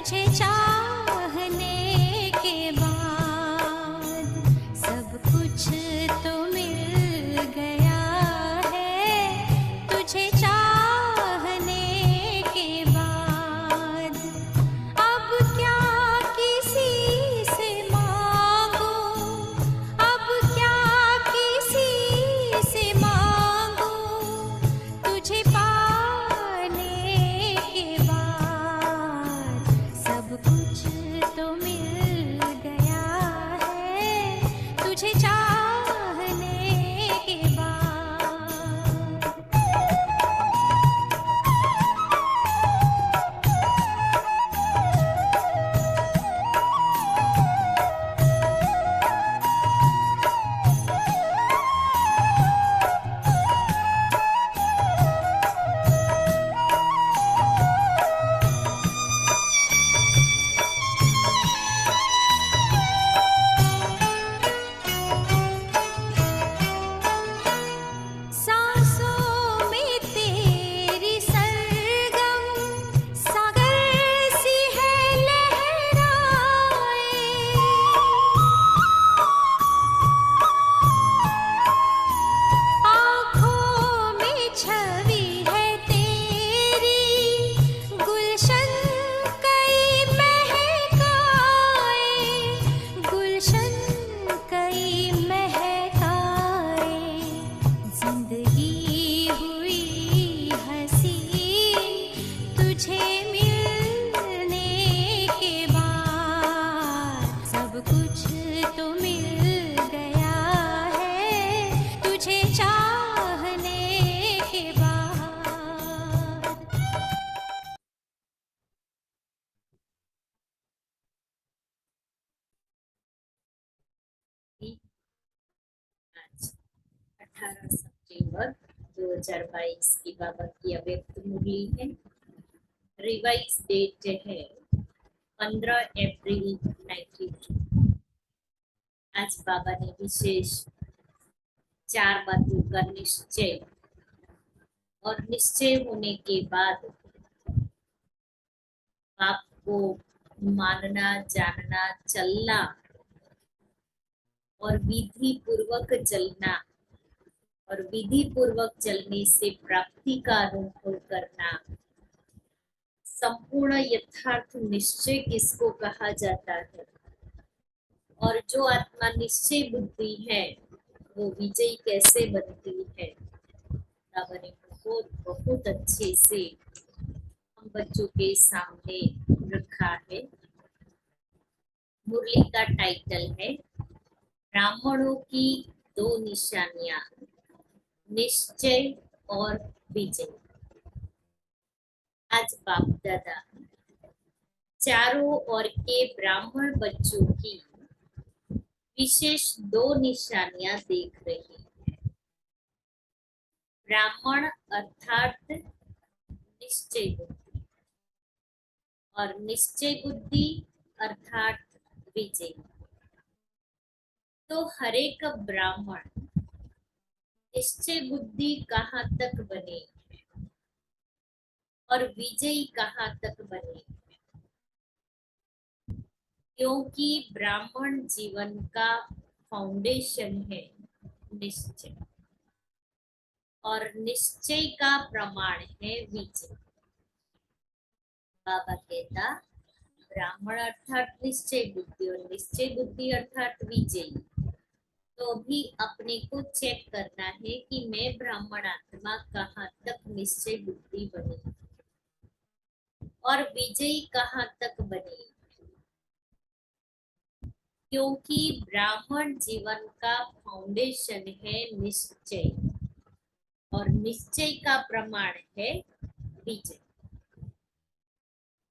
तुझे चाहने के बाद सब कुछ तो मिल गया है। तुझे चाहने के बाद अब क्या किसी से मांगूं, अब क्या किसी से मांगूं, तुझे पाने के बाद सब कुछ तो मिल गया है। तुझे चाहने के बाद सांसों में तेरी सरगम सागर सी है लहराए। आँखों में छवि है तेरी गुलशन कई महकाए, गुलशन कई महकाए। जिंदगी हुई हंसी तुझे मिलने के बाद सब कुछ तो मिल गया है। तुझे चाहने के बाद आज 18 सितंबर 2022 की बाबा की अव्यक्त मुरली है। रिवाइज डेट है 15 अप्रैल 92। आज बाबा ने विशेष 4 बातों का निश्चय और निश्चय होने के बाद आपको मानना, जानना, चलना और विधि पूर्वक चलना और विधि पूर्वक चलने से प्राप्ति का अनुभव करना। संपूर्ण यथार्थ निश्चय किसको कहा जाता है? और जो आत्मा निश्चय बुद्धि है वो विजयी कैसे बनती है? बाबा ने बहुत बहुत अच्छे से हम बच्चों के सामने रखा है। मुरली का टाइटल है ब्राह्मणों की 2 निशानियां, निश्चय और विजय। आज बाप दादा चारों ओर के ब्राह्मण बच्चों की विशेष 2 निशानियां देख रही हैं। ब्राह्मण अर्थात निश्चय बुद्धि और निश्चय बुद्धि अर्थात विजय। तो हर एक ब्राह्मण निश्चय बुद्धि कहाँ तक बने और विजयी कहाँ तक बने? क्योंकि ब्राह्मण जीवन का फाउंडेशन है निश्चय, और निश्चय का प्रमाण है विजय। बाबा कहता ब्राह्मण अर्थात निश्चय बुद्धि और निश्चय बुद्धि अर्थात विजयी। तो भी अपने को चेक करना है कि मैं ब्राह्मण आत्मा कहाँ तक निश्चय बुद्धि बनी और विजयी कहाँ तक बनी। क्योंकि ब्राह्मण जीवन का फाउंडेशन है निश्चय और निश्चय का प्रमाण है विजय।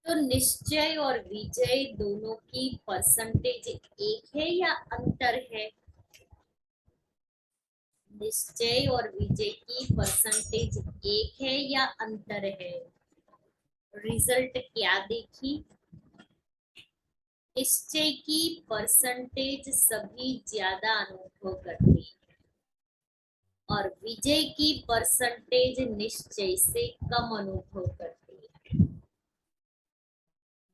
तो निश्चय और विजय दोनों की परसेंटेज एक है या अंतर है? निश्चय और विजय की परसेंटेज एक है या अंतर है? रिजल्ट क्या देखी? निश्चय की परसेंटेज सभी ज्यादा अनुभव करते हैं और विजय की परसेंटेज निश्चय से कम अनुभव करते हैं।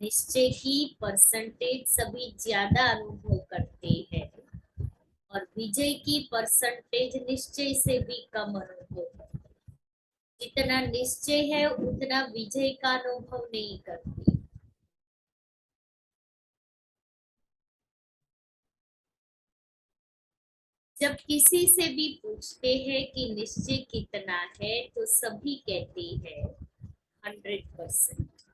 निश्चय की परसेंटेज सभी ज्यादा अनुभव करते हैं और विजय की परसेंटेज निश्चय से भी कम अनुभव करते हैं। जितना निश्चय है उतना विजय का अनुभव नहीं करती। जब किसी से भी पूछते हैं कि निश्चय कितना है तो सभी कहते हैं 100%।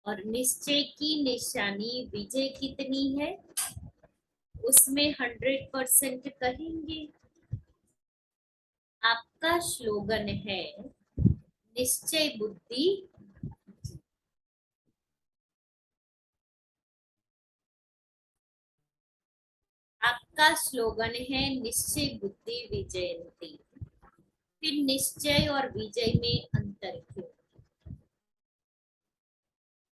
और निश्चय की निशानी विजय कितनी है उसमें 100% कहेंगे। आपका स्लोगन है निश्चय बुद्धि। आपका स्लोगन है निश्चय बुद्धि विजयंती। फिर निश्चय और विजय में अंतर क्यों?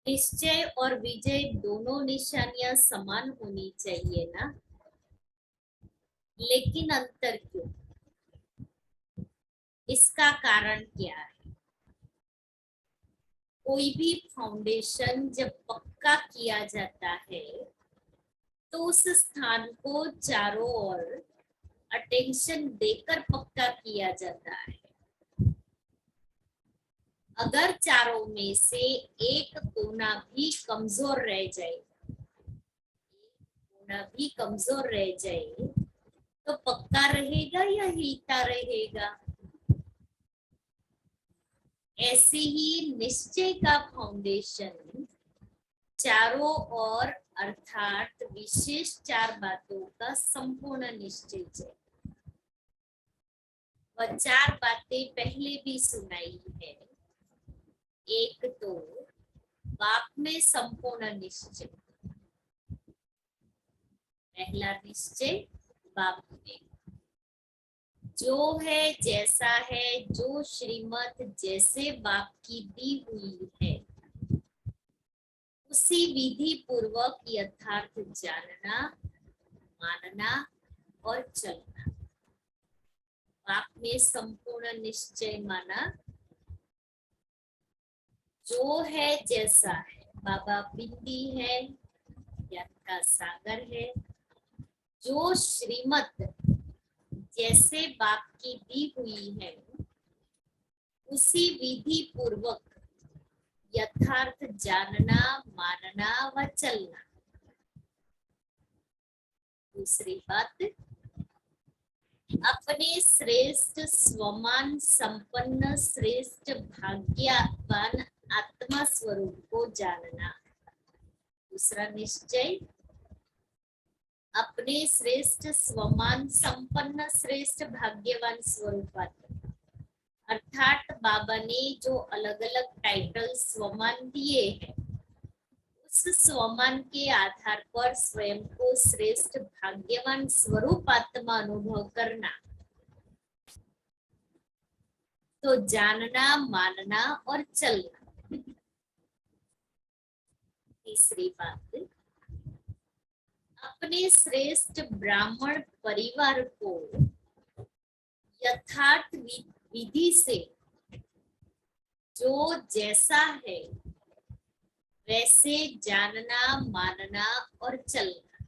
निश्चय और विजय दोनों निशानियां समान होनी चाहिए ना, लेकिन अंतर क्यों? इसका कारण क्या है? कोई भी फाउंडेशन जब पक्का किया जाता है तो उस स्थान को चारों ओर अटेंशन देकर पक्का किया जाता है। अगर चारों में से एक कोना भी कमजोर रह जाए, कोना भी कमजोर रह जाए तो पक्का रहेगा या हिलता रहेगा? ऐसे ही निश्चय का फाउंडेशन चारों ओर अर्थात विशेष चार बातों का संपूर्ण निश्चय है। वह चार बातें पहले भी सुनाई है। एक तो बाप में संपूर्ण निश्चय। पहला निश्चय बाप में जो है जैसा है, जो श्रीमत जैसे बाप की दी हुई है उसी विधि पूर्वक यथार्थ जानना, मानना और चलना। बाप में संपूर्ण निश्चय माना जो है जैसा है। बाबा बिंदी है, ज्ञान का सागर है। जो श्रीमत जैसे बाप की दी हुई है उसी विधि पूर्वक यथार्थ जानना, मानना व चलना। दूसरी बात, अपने श्रेष्ठ स्वमान संपन्न श्रेष्ठ भाग्यवान आत्मा स्वरूप को जानना। दूसरा निश्चय, अपने श्रेष्ठ स्वमान संपन्न श्रेष्ठ भाग्यवान स्वरूपात अर्थात बाबा ने जो अलग अलग टाइटल स्वमान दिए हैं उस स्वमान के आधार पर स्वयं को श्रेष्ठ भाग्यवान स्वरूप आत्मा अनुभव करना। तो जानना, मानना और चलना। तीसरी बात, अपने श्रेष्ठ ब्राह्मण परिवार को यथार्थ विधि से जो जैसा है वैसे जानना, मानना और चलना।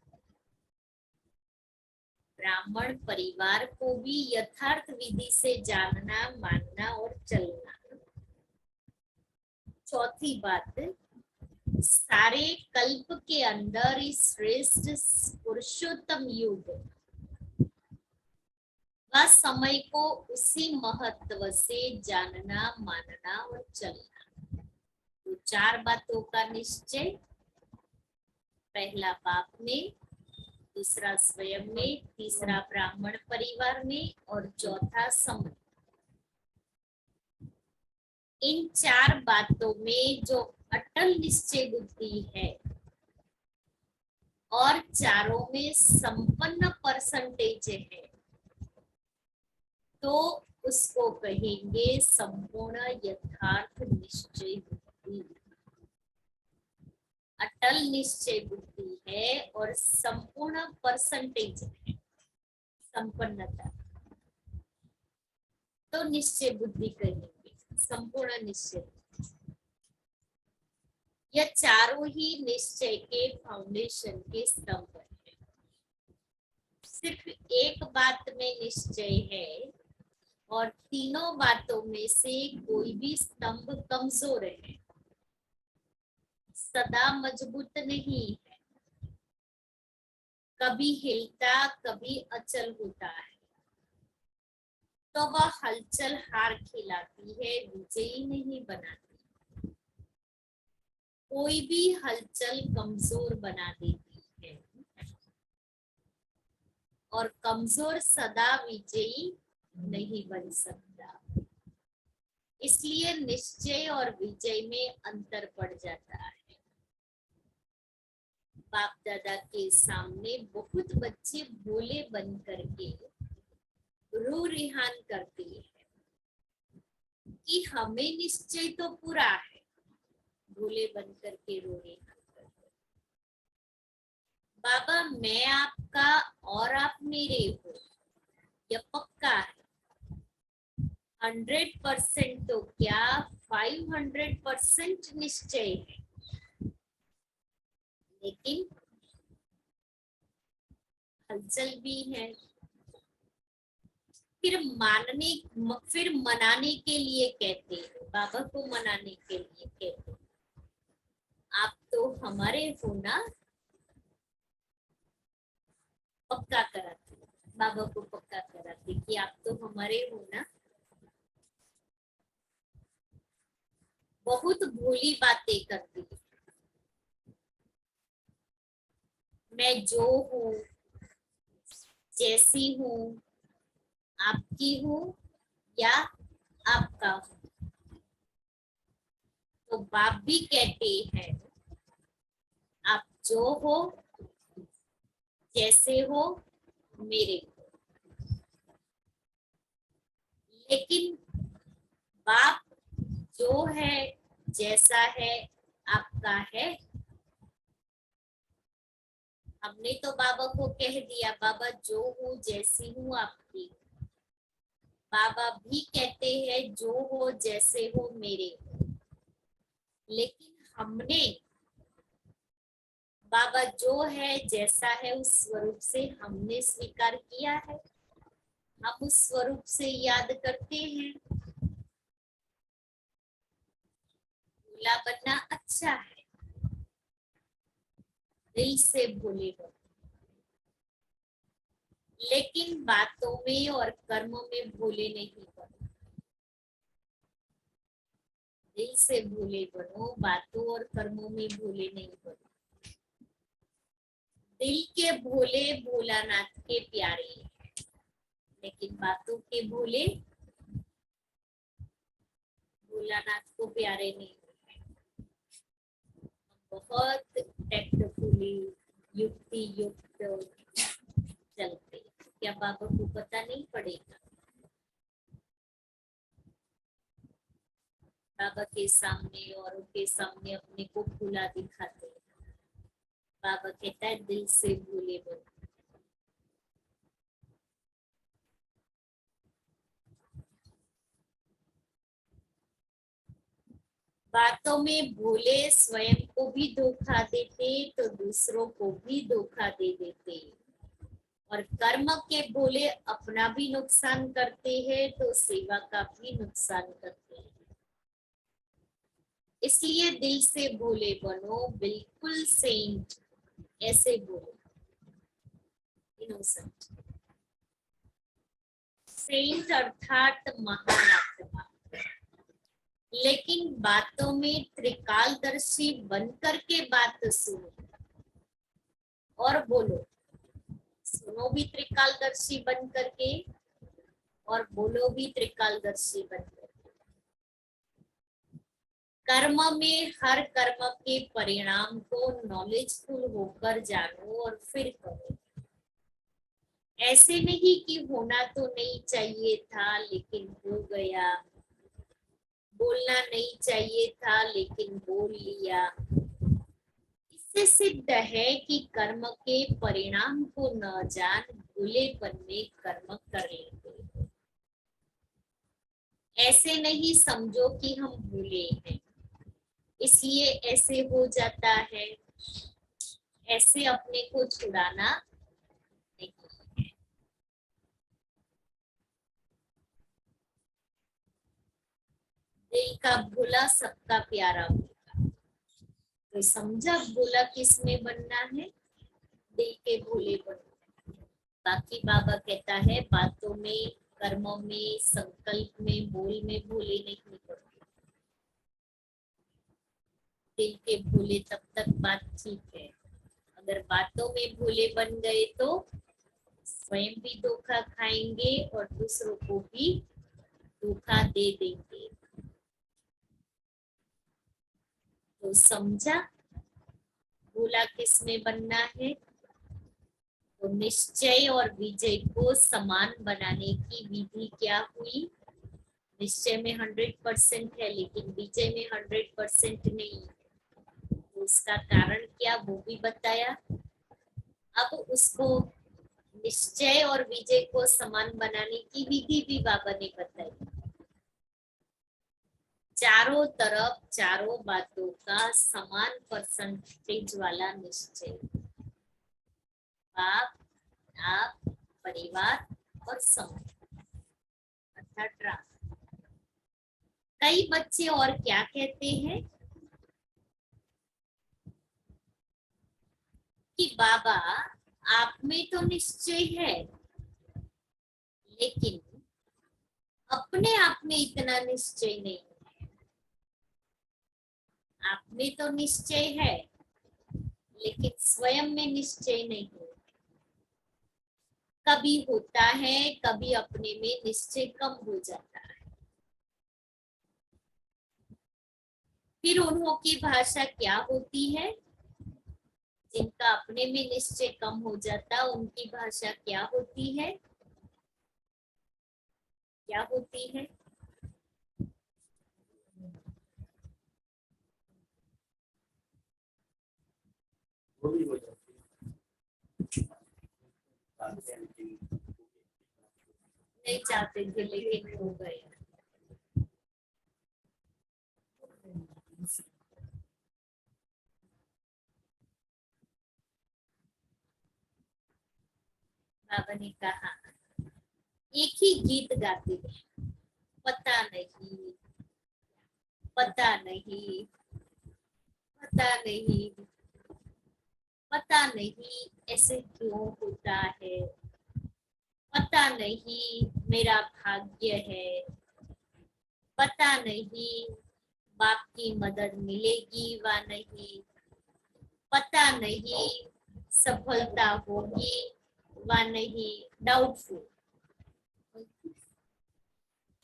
ब्राह्मण परिवार को भी यथार्थ विधि से जानना, मानना और चलना। चौथी बात, सारे कल्प के अंदर इस श्रेष्ठ पुरुषोत्तम युग व समय को उसी महत्व से जानना, मानना और चलना। तो चार बातों का निश्चय, पहला बाप में, दूसरा स्वयं में, तीसरा ब्राह्मण परिवार में और चौथा समय। इन चार बातों में जो अटल निश्चय बुद्धि है और चारों में संपन्न परसेंटेज है तो उसको कहेंगे संपूर्ण यथार्थ निश्चय बुद्धि। अटल निश्चय बुद्धि है और संपूर्ण परसेंटेज है, संपन्नता, तो निश्चय बुद्धि कहेंगे, संपूर्ण निश्चय। यह चारों ही निश्चय के फाउंडेशन के स्तंभ हैं। सिर्फ एक बात में निश्चय है और तीनों बातों में से कोई भी स्तंभ कमजोर है, सदा मजबूत नहीं है, कभी हिलता कभी अचल होता है। तो वह हलचल हार खिलाती है, विजयी नहीं बनाती। कोई भी हलचल कमजोर बना देती है और कमजोर सदा विजयी नहीं बन सकता। इसलिए निश्चय और विजय में अंतर पड़ जाता है। बाप दादा के सामने बहुत बच्चे भोले बन करके रो रिहान करते हैं कि हमें निश्चय तो पूरा है, भोले बन करके रो रिहान करते। बाबा मैं आपका और आप मेरे हो, यह पक्का है। 100% तो क्या 500% निश्चय है। लेकिन हलचल भी है। फिर मनाने के लिए कहते हैं, बाबा को मनाने के लिए कहते हैं, आप तो हमारे हो ना, पक्का कराते, बाबा को पक्का कराते कि आप तो हमारे हो ना। बहुत भोली बातें करती है। मैं जो हूँ, जैसी हूँ, आपकी हूँ या आपका हूँ। तो बाप भी कहते हैं आप जो हो, जैसे हो, मेरे हो। लेकिन बाप जो है, जैसा है, आपका है। हमने तो बाबा को कह दिया बाबा जो हूँ, जैसी हूँ, आपकी। बाबा भी कहते हैं जो हो, जैसे हो, मेरे हो। लेकिन हमने बाबा जो है, जैसा है, उस स्वरूप से हमने स्वीकार किया है। हम उस स्वरूप से याद करते हैं। भोला बनना अच्छा है, दिल से भोले बनो। लेकिन बातों में और कर्मों में भोले नहीं बनो। दिल से भोले बनो, बातों और कर्मों में भोले नहीं बनो। दिल के भोले भोलानाथ के प्यारे हैं, लेकिन बातों के भोले भोलानाथ को प्यारे नहीं। बहुत टैक्टफुली युक्ति युक्त चलते। क्या बाबा को पता नहीं पड़ेगा? बाबा के सामने और उनके सामने अपने को भूला दिखाते। बाबा कहता है दिल से भूले बनो। बातों में भोले स्वयं को भी धोखा देते तो दूसरों को भी धोखा दे देते, और कर्म के भोले अपना भी नुकसान करते हैं तो सेवा का भी नुकसान करते हैं। इसलिए दिल से भोले बनो, बिल्कुल सेंट ऐसे बोलो, इनोसेंट। सेंट अर्थात महान आत्मा। लेकिन बातों में त्रिकालदर्शी बनकर के बात सुनो और बोलो। सुनो भी त्रिकालदर्शी बन करके और बोलो भी त्रिकालदर्शी बन करके। कर्म में हर कर्म के परिणाम को नॉलेजफुल होकर जानो और फिर करो। ऐसे नहीं कि होना तो नहीं चाहिए था लेकिन हो गया, बोलना नहीं चाहिए था लेकिन बोल लिया। इससे सिद्ध है कि कर्म के परिणाम को न जान भूलेपन में कर्म कर लेते हैं। ऐसे नहीं समझो कि हम भूले हैं, इसलिए ऐसे हो जाता है, ऐसे अपने को छुड़ाना नहीं है। दिल का भोला सबका प्यारा होगा। तो समझा भोला किस में बनना है, दिल के भोले बनना। बाकी बाबा कहता है बातों में, कर्मों में, संकल्प में, बोल में भोले नहीं बनते। दिल के भोले तब तक बात ठीक है, अगर बातों में भोले बन गए तो स्वयं भी धोखा खाएंगे और दूसरों को भी धोखा दे देंगे। तो समझा भोला किस में बनना है, तो निश्चय और विजय को समान बनाने की विधि क्या हुई। निश्चय में 100% है लेकिन विजय में 100% नहीं है, तो उसका कारण क्या वो भी बताया। अब उसको निश्चय और विजय को समान बनाने की विधि भी बाबा ने बताई। चारों तरफ चारों बातों का समान परसेंटेज वाला निश्चय, बाप, आप, परिवार और समाज अर्थात राष्ट्र। कई बच्चे और क्या कहते हैं कि बाबा आप में तो निश्चय है लेकिन अपने आप में इतना निश्चय नहीं है। आप में तो निश्चय है लेकिन स्वयं में निश्चय नहीं है। कभी होता है, कभी अपने में निश्चय कम हो जाता है। फिर उन्हों की भाषा क्या होती है, जिनका अपने में निश्चय कम हो जाता उनकी भाषा क्या होती है, क्या होती है। नहीं चाहते थे लेकिन हो गए। बाबा ने कहा एक ही गीत गाते हैं, पता नहीं, पता नहीं, पता नहीं, पता नहीं ऐसे क्यों होता है, पता नहीं मेरा भाग्य है, पता नहीं बाप की मदद मिलेगी व नहीं, पता नहीं सफलता होगी व नहीं, डाउटफुल।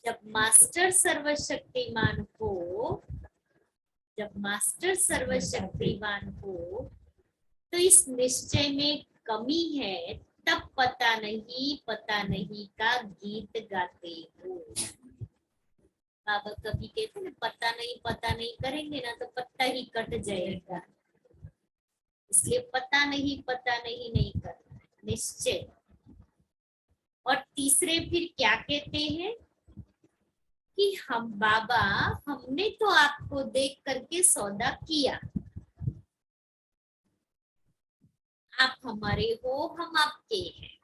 जब मास्टर सर्वशक्तिमान हो, जब मास्टर सर्वशक्तिमान हो तो इस निश्चय में कमी है, तब पता नहीं का गीत गाते हो। बाबा कभी कहते ना पता नहीं करेंगे ना तो पत्ता ही कट जाएगा, इसलिए पता नहीं नहीं करना, निश्चय। और तीसरे फिर क्या कहते हैं कि हम बाबा हमने तो आपको देख करके सौदा किया, आप हमारे हो हम आपके हैं।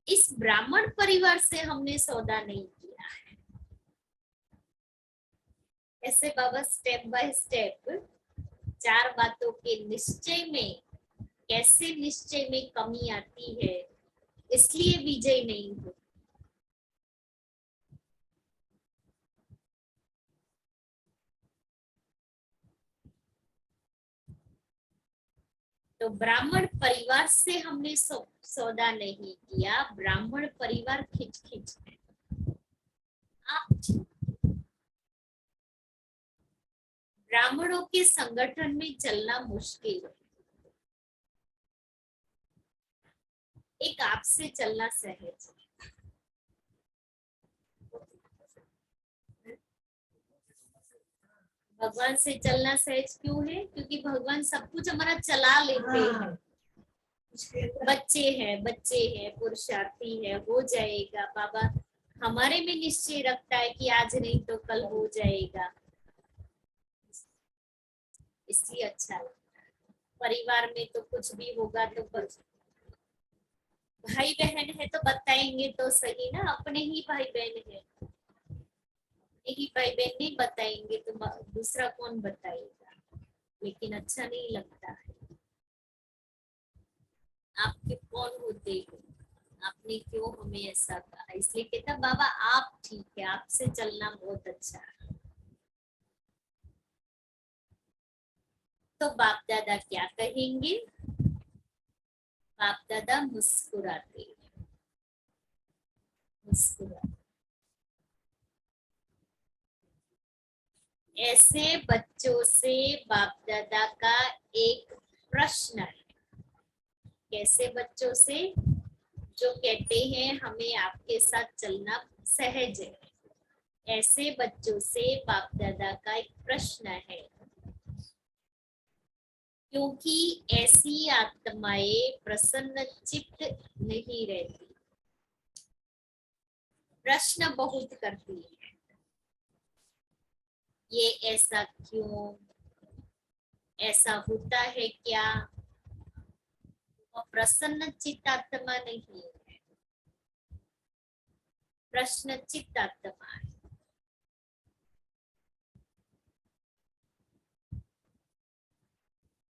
इस ब्राह्मण परिवार से हमने सौदा नहीं किया है। ऐसे बाबा स्टेप बाय स्टेप 4 बातों के निश्चय में कैसे निश्चय में कमी आती है, इसलिए विजय नहीं हो। तो ब्राह्मण परिवार से हमने सौदा नहीं किया, ब्राह्मण परिवार खिंच खिंच है। आप ब्राह्मणों के संगठन में चलना मुश्किल है, एक आपसे चलना सहज है। भगवान से चलना सहज क्यों है, क्योंकि भगवान सब कुछ हमारा चला लेते हैं। बच्चे हैं पुरुषार्थी है, हो जाएगा। बाबा हमारे में निश्चय रखता है कि आज नहीं तो कल हो जाएगा। इसलिए अच्छा लगता है। परिवार में तो कुछ भी होगा तो भाई बहन है तो बताएंगे तो सही ना, अपने ही भाई बहन है, ही भाई बहन नहीं बताएंगे तो दूसरा कौन बताएगा, लेकिन अच्छा नहीं लगता है। आपके कौन होते हो, आपने क्यों हमें ऐसा कहा, इसलिए कहता बाबा आप ठीक है, आपसे चलना बहुत अच्छा है। तो बाप दादा क्या कहेंगे, बाप दादा मुस्कुराते मुस्कुराते। ऐसे बच्चों से बाप दादा का एक प्रश्न है, कैसे बच्चों से, जो कहते हैं हमें आपके साथ चलना सहज है, ऐसे बच्चों से बाप दादा का एक प्रश्न है, क्योंकि ऐसी आत्माएं प्रसन्न चित्त नहीं रहती, प्रश्न बहुत करती है, ये ऐसा क्यों, ऐसा होता है क्या, वो प्रसन्न चित्त आत्मा नहीं है, प्रश्न चित्त आत्मा है।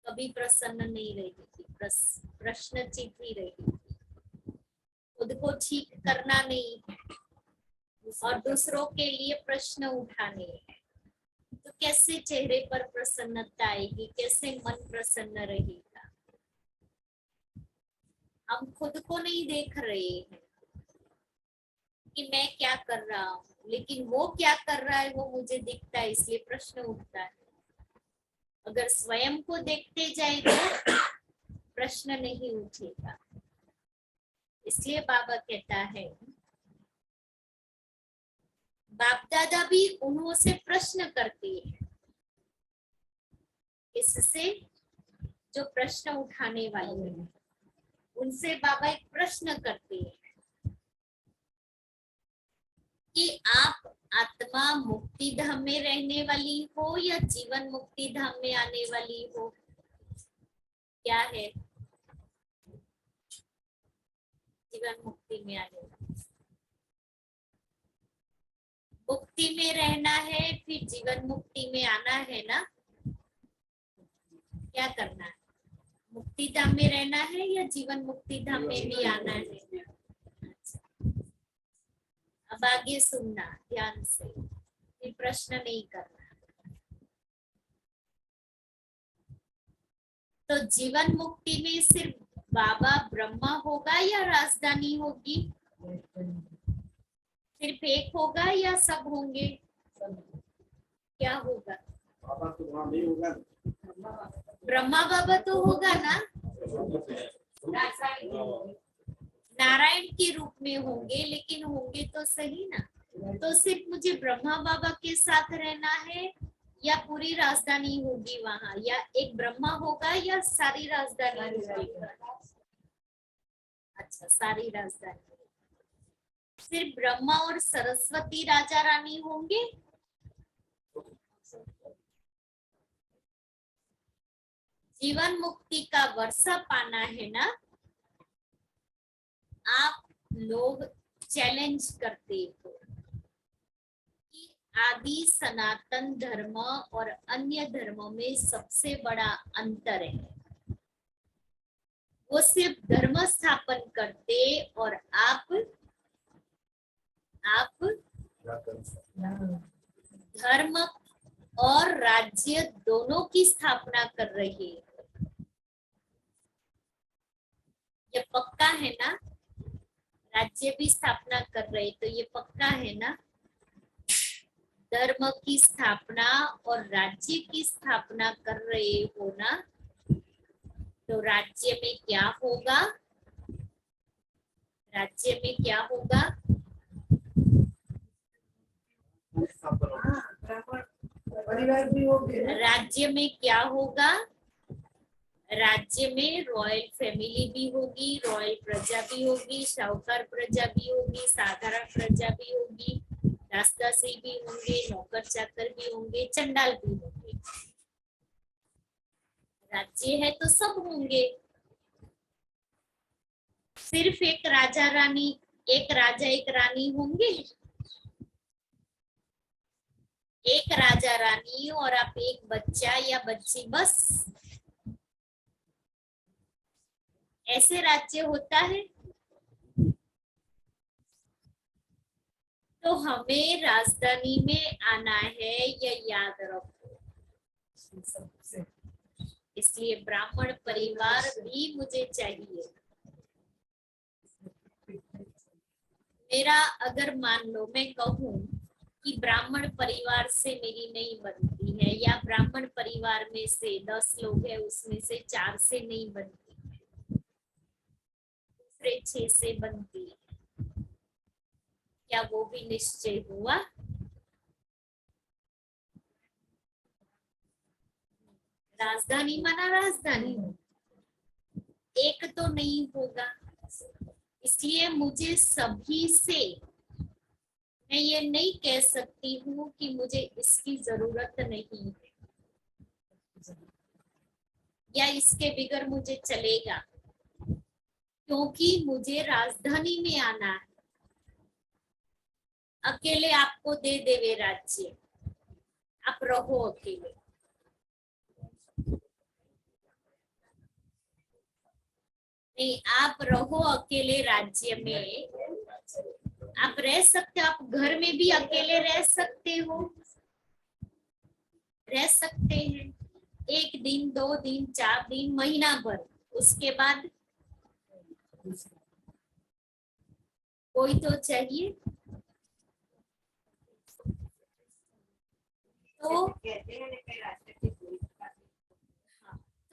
कभी प्रसन्न नहीं रही थी, प्रश्न चित्त ही रही थी, खुद को ठीक करना नहीं है और दूसरों के लिए प्रश्न उठाने हैं, तो कैसे चेहरे पर प्रसन्नता आएगी, कैसे मन प्रसन्न रहेगा। हम खुद को नहीं देख रहे हैं कि मैं क्या कर रहा हूँ, लेकिन वो क्या कर रहा है वो मुझे दिखता है, इसलिए प्रश्न उठता है। अगर स्वयं को देखते जाए तो प्रश्न नहीं उठेगा। इसलिए बाबा कहता है, बाप दादा भी उन्हों से प्रश्न करते हैं, इससे जो प्रश्न उठाने वाले हैं उनसे बाबा एक प्रश्न करते हैं कि आप आत्मा मुक्ति धाम में रहने वाली हो या जीवन मुक्ति धाम में आने वाली हो, क्या है, जीवन मुक्ति में आने वाली, मुक्ति में रहना है फिर जीवन मुक्ति में आना है ना, क्या करना है, मुक्ति धाम में रहना है या जीवन मुक्ति धाम में भी आना है। अब आगे सुनना ध्यान से, फिर प्रश्न नहीं करना। तो जीवन मुक्ति में सिर्फ बाबा ब्रह्मा होगा या राजधानी होगी, सिर्फ एक होगा या सब होंगे, क्या होगा, बाबा तो वहाँ नहीं होगा, ब्रह्मा बाबा तो होगा ना, नारायण के रूप में होंगे, लेकिन होंगे तो सही ना। तो सिर्फ मुझे ब्रह्मा बाबा के साथ रहना है या पूरी राजधानी होगी वहां, या एक ब्रह्मा होगा या सारी राजधानी होगी। अच्छा, सारी राजधानी, सिर्फ ब्रह्मा और सरस्वती राजा रानी होंगे, जीवन मुक्ति का वर्षा पाना है ना। आप लोग चैलेंज करते हो कि आदि सनातन धर्म और अन्य धर्मों में सबसे बड़ा अंतर है, वो सिर्फ धर्म स्थापन करते और आप धर्म और राज्य दोनों की स्थापना कर रहे हैं। ये पक्का है ना, राज्य भी स्थापना कर रहे, तो ये पक्का है ना, धर्म की स्थापना और राज्य की स्थापना कर रहे हो ना। तो राज्य में क्या होगा, राज्य में क्या होगा, परिवार भी होंगे, राज्य में क्या होगा, राज्य में रॉयल फैमिली भी होगी, रॉयल प्रजा भी होगी, शाहूकार प्रजा भी होगी, साधारण प्रजा भी होगी, रास्तासी भी होंगे, नौकर चाकर भी होंगे, चंडाल भी होंगे। राज्य है तो सब होंगे। सिर्फ एक राजा रानी, एक राजा एक रानी होंगे? एक राजा रानी और आप एक बच्चा या बच्ची, बस ऐसे राज्य होता है? तो हमें राजधानी में आना है, यह याद रखो। इसलिए ब्राह्मण परिवार भी मुझे चाहिए। मेरा अगर मान लो मैं कहूं कि ब्राह्मण परिवार से मेरी नहीं बनती है, या ब्राह्मण परिवार में से 10 लोग हैं उसमें से 4 से नहीं बनती, दूसरे 6 से बनती है, क्या वो भी निश्चय हुआ? राजधानी माना राजधानी, एक तो नहीं होगा। इसलिए मुझे सभी से, मैं ये नहीं कह सकती हूँ कि मुझे इसकी जरूरत नहीं है या इसके बिगर मुझे चलेगा, क्योंकि मुझे राजधानी में आना है। अकेले आपको दे देवे राज्य, आप रहो अकेले, नहीं आप रहो अकेले राज्य में, आप रह सकते हो, आप घर में भी अकेले रह सकते हो, रह सकते हैं 1 दिन 2 दिन 4 दिन महीना भर, उसके बाद कोई तो चाहिए।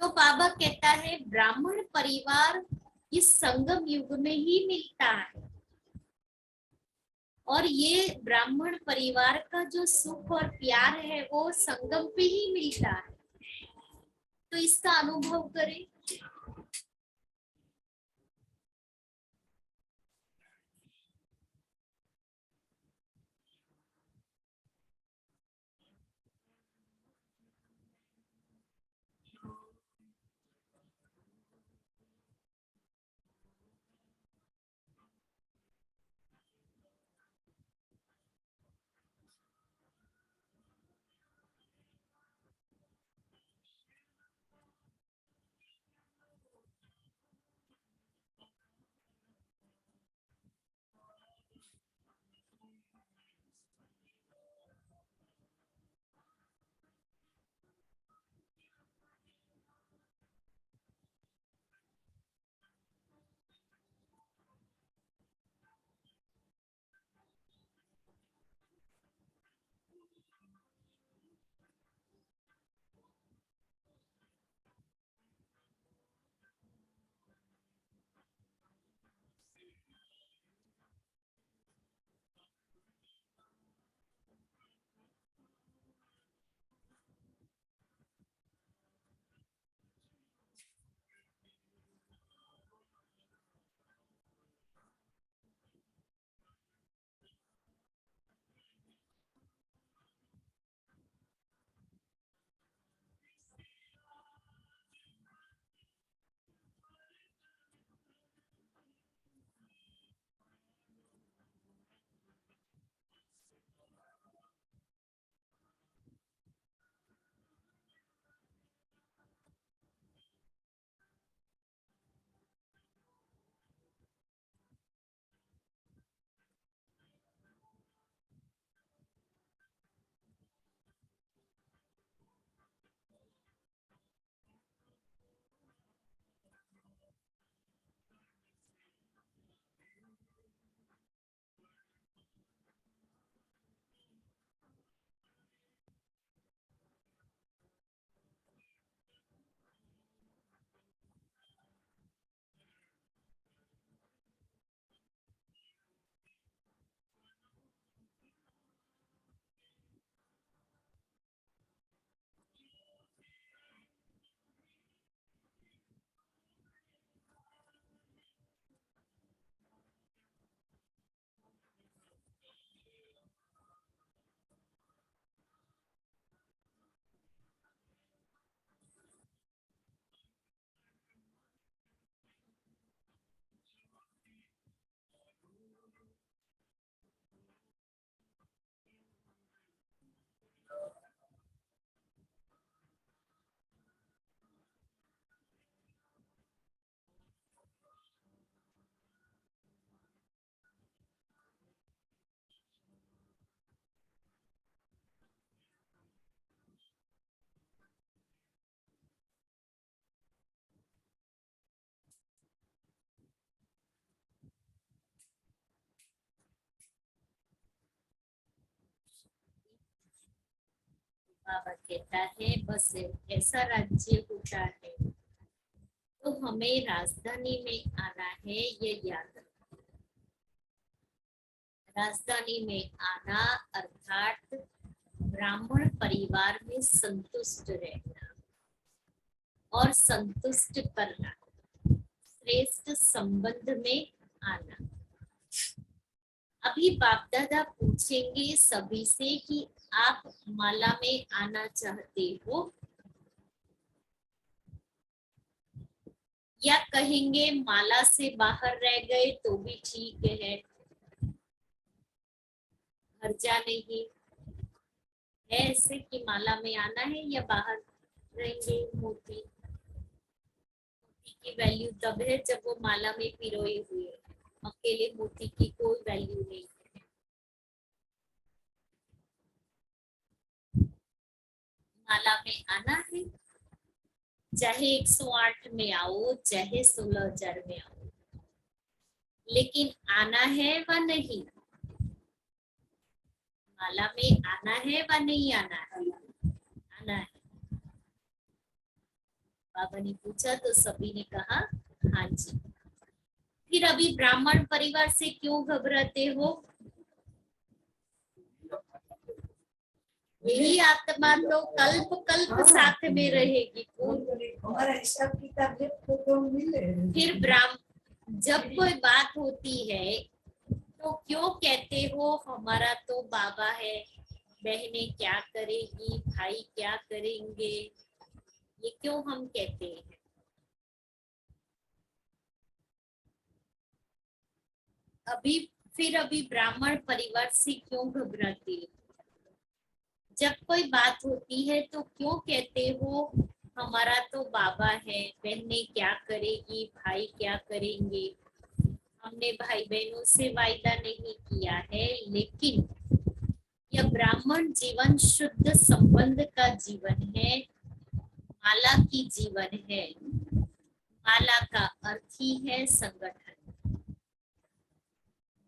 तो बाबा कहता है ब्राह्मण परिवार इस संगम युग में ही मिलता है, और ये ब्राह्मण परिवार का जो सुख और प्यार है वो संगम पे ही मिलता है। तो इसका अनुभव करें। बाबा कहता है बस ऐसा राज्य होता है तो हमें राजधानी में आना है, ये याद रखो। राजधानी में आना अर्थात ब्राह्मण परिवार में संतुष्ट रहना और संतुष्ट करना, श्रेष्ठ संबंध में आना। अभी बाप दादा पूछेंगे सभी से कि आप माला में आना चाहते हो या कहेंगे माला से बाहर रह गए तो भी ठीक है, हर्जा नहीं है ऐसे कि माला में आना है या बाहर रहेंगे। मोती की वैल्यू तब है जब वो माला में पिरोए हुए है, अकेले मोती की कोई वैल्यू नहीं है। माला में आना है, चाहे 108 में आओ चाहे 16,000 में आओ, लेकिन आना है व नहीं, माला में आना है व नहीं आना है, आना है। बाबा ने पूछा तो सभी ने कहा हाँ जी। फिर अभी ब्राह्मण परिवार से क्यों घबराते हो? यही आत्मा तो कल्प कल्प साथ में रहेगी। हमारा हिसाब किताब तो मिले। फिर जब कोई बात होती है तो क्यों कहते हो हमारा तो बाबा है, बहनें क्या करेगी, भाई क्या करेंगे, ये क्यों हम कहते हैं? अभी ब्राह्मण परिवार से क्यों घबराते हो? जब कोई बात होती है तो क्यों कहते हो हमारा तो बाबा है, बहनें क्या करेगी, भाई क्या करेंगे? हमने भाई बहनों से वायदा नहीं किया है, लेकिन यह ब्राह्मण जीवन शुद्ध संबंध का जीवन है, माला की जीवन है। माला का अर्थ ही है संगठन।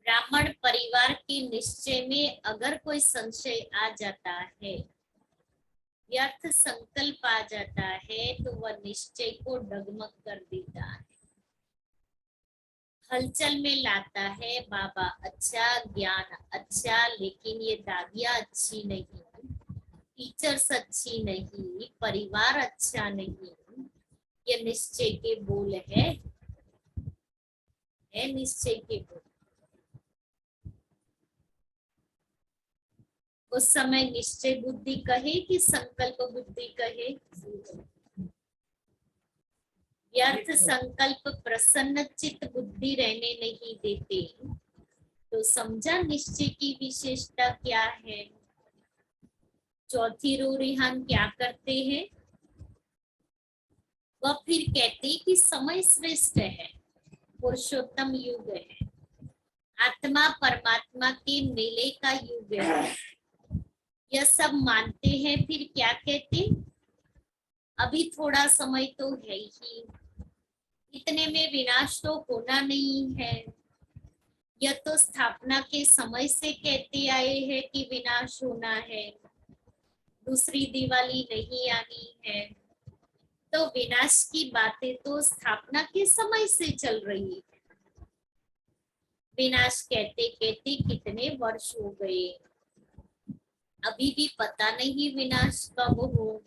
ब्राह्मण परिवार के निश्चय में अगर कोई संशय आ जाता है, व्यर्थ संकल्प आ जाता है, तो वह निश्चय को डगमग कर देता है, हलचल में लाता है। बाबा अच्छा, ज्ञान अच्छा, लेकिन ये दादियाँ अच्छी नहीं, टीचर्स अच्छी नहीं, परिवार अच्छा नहीं, ये निश्चय के बोल है निश्चय के बोल। उस समय निश्चय बुद्धि कहे कि संकल्प बुद्धि कहे? व्यर्थ संकल्प प्रसन्न चित्त बुद्धि रहने नहीं देते। तो समझा निश्चय की विशेषता क्या है? चौथी रूरिहान क्या करते हैं? वह फिर कहते कि समय श्रेष्ठ है, पुरुषोत्तम युग है, आत्मा परमात्मा के मेले का युग है, यह सब मानते हैं। फिर क्या कहते? अभी थोड़ा समय तो है ही, इतने में विनाश तो होना नहीं है। यह तो स्थापना के समय से कहते आए हैं कि विनाश होना है, दूसरी दिवाली नहीं आनी है। तो विनाश की बातें तो स्थापना के समय से चल रही है। विनाश कहते कहते कितने वर्ष हो गए, अभी भी पता नहीं विनाश कब हो।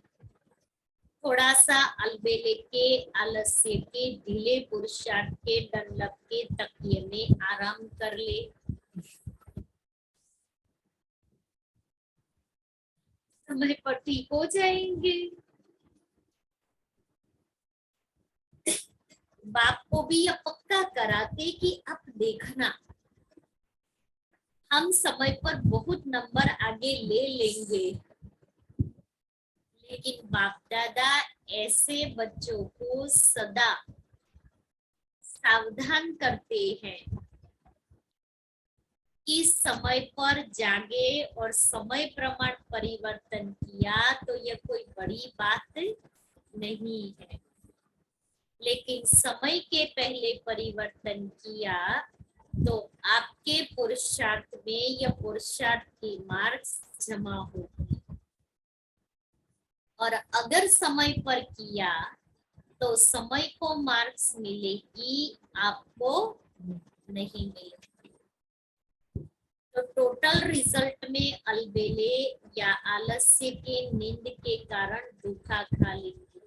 थोड़ा सा अलबेले के, आलस्य के, ढीले पुरुषार्थ के, डनलप के तकिए में आराम कर ले, समय पर ठीक हो जाएंगे। बाप को भी यह पक्का कराते कि अब देखना, हम समय पर बहुत नंबर आगे ले लेंगे। लेकिन बाप दादा ऐसे बच्चों को सदा सावधान करते हैं कि समय पर जागे और समय प्रमाण परिवर्तन किया तो यह कोई बड़ी बात नहीं है, लेकिन समय के पहले परिवर्तन किया तो आपके पुरुषार्थ में यह पुरुषार्थ की मार्क्स जमा होगी। और अगर समय पर किया तो समय को मार्क्स मिलेगी, आपको नहीं मिलेगी। तो टोटल रिजल्ट में अलबेले या आलस्य के, नींद के कारण धोखा खा लेंगे।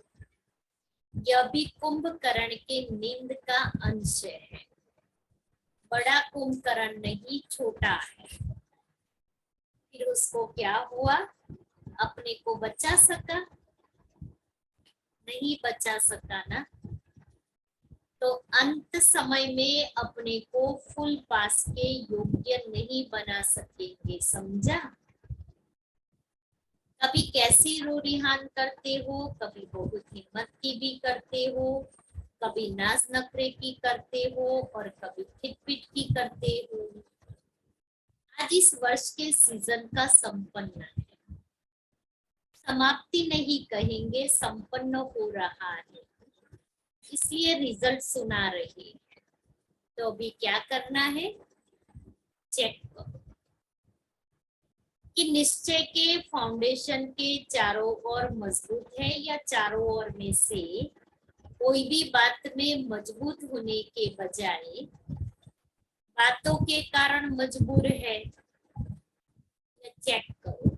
यह भी कुंभकर्ण के नींद का अंश है, बड़ा कुंभकर्ण नहीं, छोटा है। फिर उसको क्या हुआ, अपने को बचा सका? नहीं बचा सका ना। तो अंत समय में अपने को फुल पास के योग्य नहीं बना सकेंगे, समझा? कभी कैसी रो रिहान करते हो, कभी बहुत हिम्मत की भी करते हो, कभी नाज नखरे की करते हो और कभी खिटपिट की करते हो। आज इस वर्ष के सीजन का संपन्न है, समाप्ति नहीं कहेंगे, संपन्न हो रहा है, इसलिए रिजल्ट सुना रहे हैं। तो अभी क्या करना है, चेक करो कि निश्चय के फाउंडेशन के चारों ओर मजबूत है या चारों ओर में से कोई भी बात में मजबूत होने के बजाय बातों के कारण मजबूर है। चेक करो।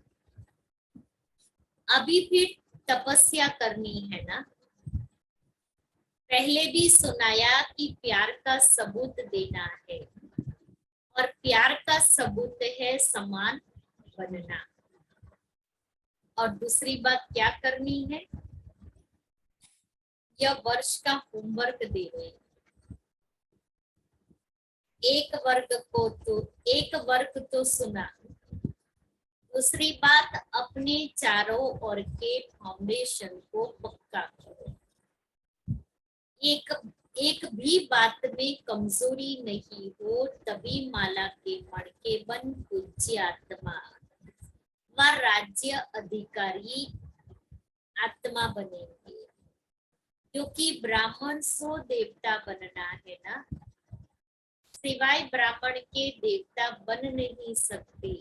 अभी फिर तपस्या करनी है ना। पहले भी सुनाया कि प्यार का सबूत देना है और प्यार का सबूत है समान बनना। और दूसरी बात क्या करनी है, यह वर्ष का होमवर्क दे रहे हैं। एक वर्ग तो सुना। दूसरी बात, अपने चारों ओर के फाउंडेशन को पक्का करो। एक भी बात में कमजोरी नहीं हो, तभी माला के मणके बन पूज्य आत्मा व राज्य अधिकारी आत्मा बनेंगे। क्योंकि ब्राह्मण सो देवता बनना है ना, सिवाय ब्राह्मण के देवता बन नहीं सकते।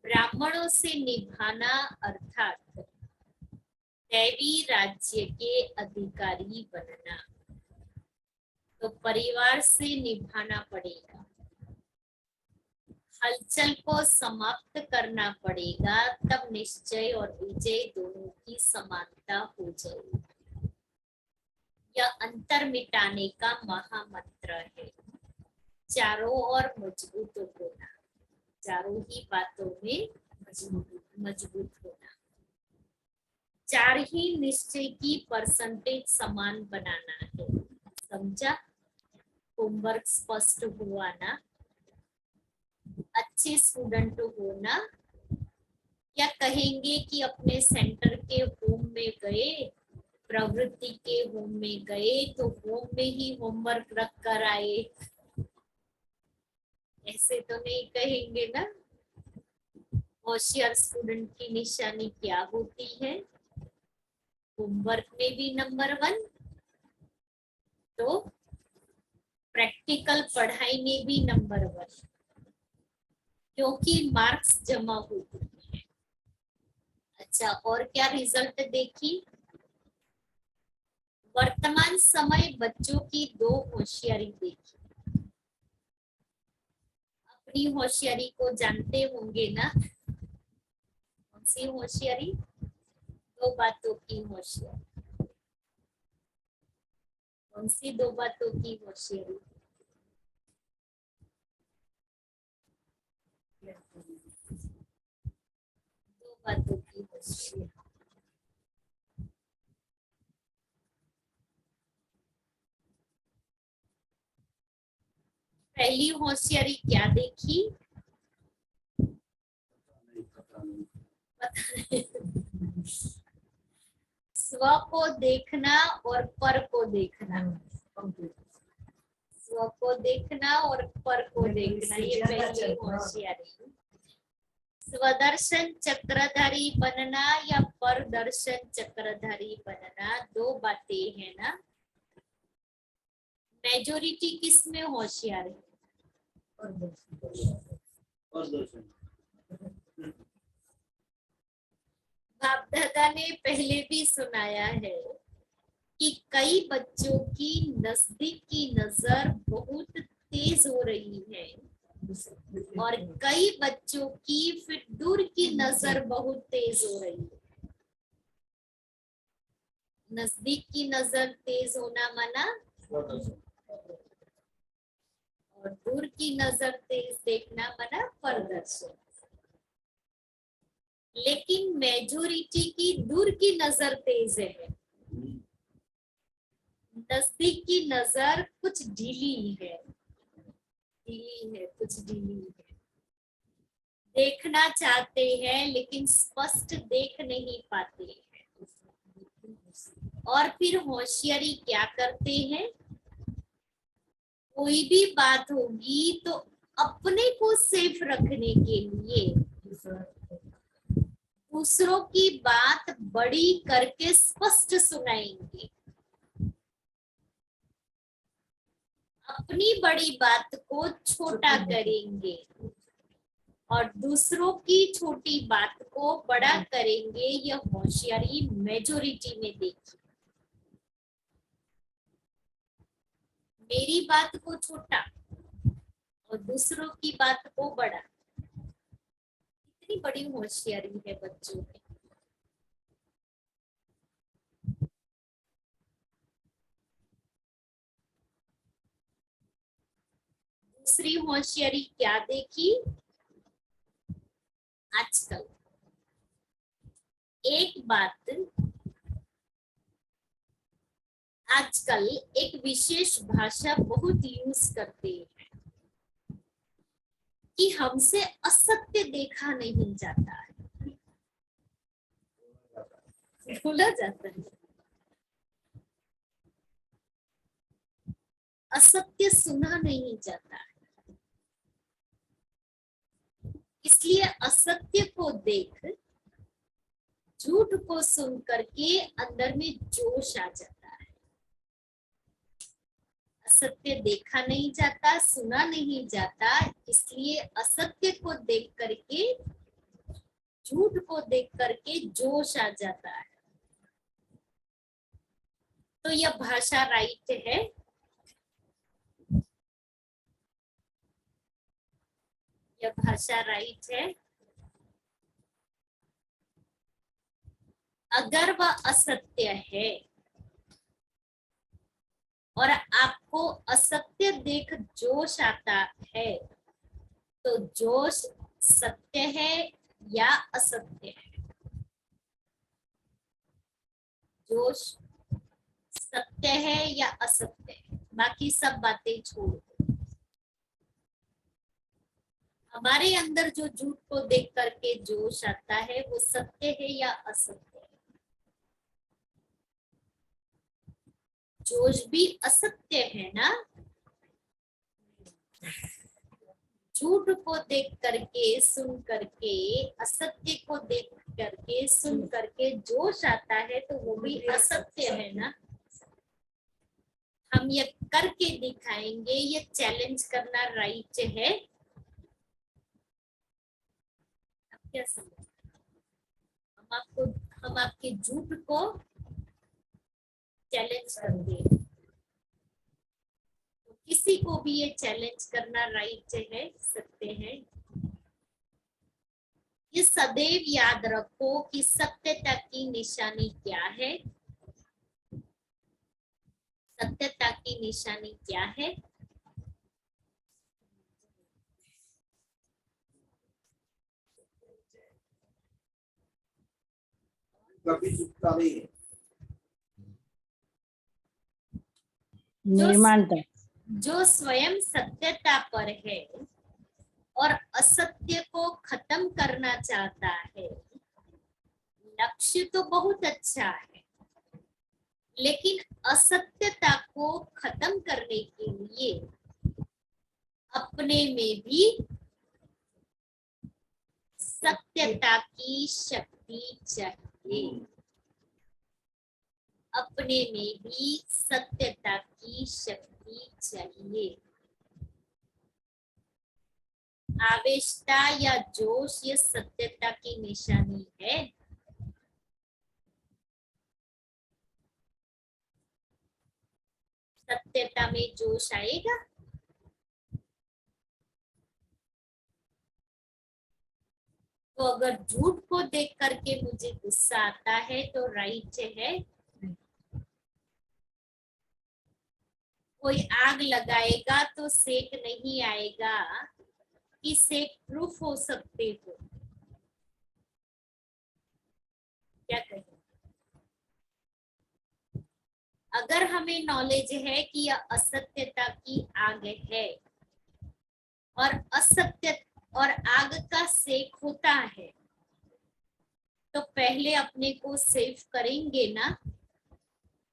ब्राह्मणों से निभाना अर्थात दैवी राज्य के अधिकारी बनना। तो परिवार से निभाना पड़ेगा, हलचल को समाप्त करना पड़ेगा, तब निश्चय और विजय दोनों की समानता हो जाएगी। यह अंतर मिटाने का महामंत्र है। चारों ओर मजबूत होना, चारों ही बातों में मजबूत होना। चार ही निश्चय की परसेंटेज समान बनाना है, समझा? होमवर्क स्पष्ट हुआ ना? अच्छे स्टूडेंट होना, या कहेंगे कि अपने सेंटर के होम में गए, प्रवृत्ति के होम में गए तो होम में ही होमवर्क रख कर आए, ऐसे तो नहीं कहेंगे ना। होशियार स्टूडेंट की निशानी क्या होती है, होमवर्क में भी नंबर 1, तो प्रैक्टिकल पढ़ाई में भी नंबर 1, क्योंकि मार्क्स जमा होते हैं। अच्छा, और क्या रिजल्ट देखी? वर्तमान समय बच्चों की 2 होशियारी देखी। अपनी होशियारी को जानते होंगे ना, कौन सी होशियारी? 2 बातों की होशियारी। कौन सी 2 बातों की होशियारी? दो बातों की होशियारी। पहली होशियारी क्या देखी? स्व को देखना और पर को देखना। स्व को देखना और पर को देखना, ये पहली होशियारी। स्वदर्शन चक्रधारी बनना या परदर्शन चक्रधारी बनना, 2 बातें हैं ना। मेजोरिटी किस में होशियार है? बाप दादा ने पहले भी सुनाया है कि कई बच्चों की नजदीक की नजर बहुत तेज हो रही है और कई बच्चों की फिर दूर की नजर बहुत तेज हो रही है। नजदीक की नजर तेज होना माना और दूर की नजर तेज देखना माना प्रदर्शन। लेकिन मेजोरिटी की दूर की नजर तेज है, नजदीक की नजर कुछ ढीली है, कुछ ढीली है। देखना चाहते हैं लेकिन स्पष्ट देख नहीं पाते हैं। और फिर होशियारी क्या करते हैं, कोई भी बात होगी तो अपने को सेफ रखने के लिए दूसरों की बात बड़ी करके स्पष्ट सुनाएंगे, अपनी बड़ी बात को छोटा करेंगे और दूसरों की छोटी बात को बड़ा करेंगे। यह होशियारी मेजोरिटी में देखी। मेरी बात को छोटा और दूसरों की बात को बड़ा, इतनी बड़ी होशियारी है बच्चों में। दूसरी होशियारी क्या देखी आजकल, एक बात आजकल एक विशेष भाषा बहुत यूज करते हैं कि हमसे असत्य देखा नहीं जाता है, बोला जाता है असत्य सुना नहीं जाता है। इसलिए असत्य को देख, झूठ को सुन करके अंदर में जोश आ जाता है। असत्य देखा नहीं जाता, सुना नहीं जाता, इसलिए असत्य को देख करके, झूठ को देख करके जोश आ जाता है। तो यह भाषा राइट है? यह भाषा राइट है? अगर वह असत्य है और आपको असत्य देख जोश आता है, तो जोश सत्य है या असत्य है? जोश सत्य है या असत्य है? बाकी सब बातें छोड़ दो। हमारे अंदर जो झूठ को देख करके जोश आता है वो सत्य है या असत्य है? जोश भी असत्य है ना? झूठ को देख करके, सुन करके, असत्य को देख करके, सुन करके जोश आता है तो वो भी असत्य है ना? हम ये करके दिखाएंगे, ये चैलेंज करना राइट है। अब क्या समझ, हम आपके झूठ को चैलेंज करेंगे। तो किसी को भी ये चैलेंज करना राइट है, सकते हैं। ये सदैव याद रखो कि सत्यता की निशानी क्या है। सत्यता की निशानी क्या है? कभी चुकता नहीं है। निर्माणता, जो स्वयं सत्यता पर है और असत्य को खत्म करना चाहता है, लक्ष्य तो बहुत अच्छा है, लेकिन असत्यता को खत्म करने के लिए अपने में भी सत्यता की शक्ति चाहिए। अपने में भी सत्यता की शक्ति चाहिए। आवेशता या जोश ये सत्यता की निशानी है। सत्यता में जोश आएगा। तो अगर झूठ को देख करके मुझे गुस्सा आता है तो राइट है। कोई आग लगाएगा तो सेक नहीं आएगा कि सेक प्रूफ हो सकते हो। क्या कहें? अगर हमें नॉलेज है कि यह असत्यता की आग है और असत्य और आग का सेक होता है, तो पहले अपने को सेफ करेंगे ना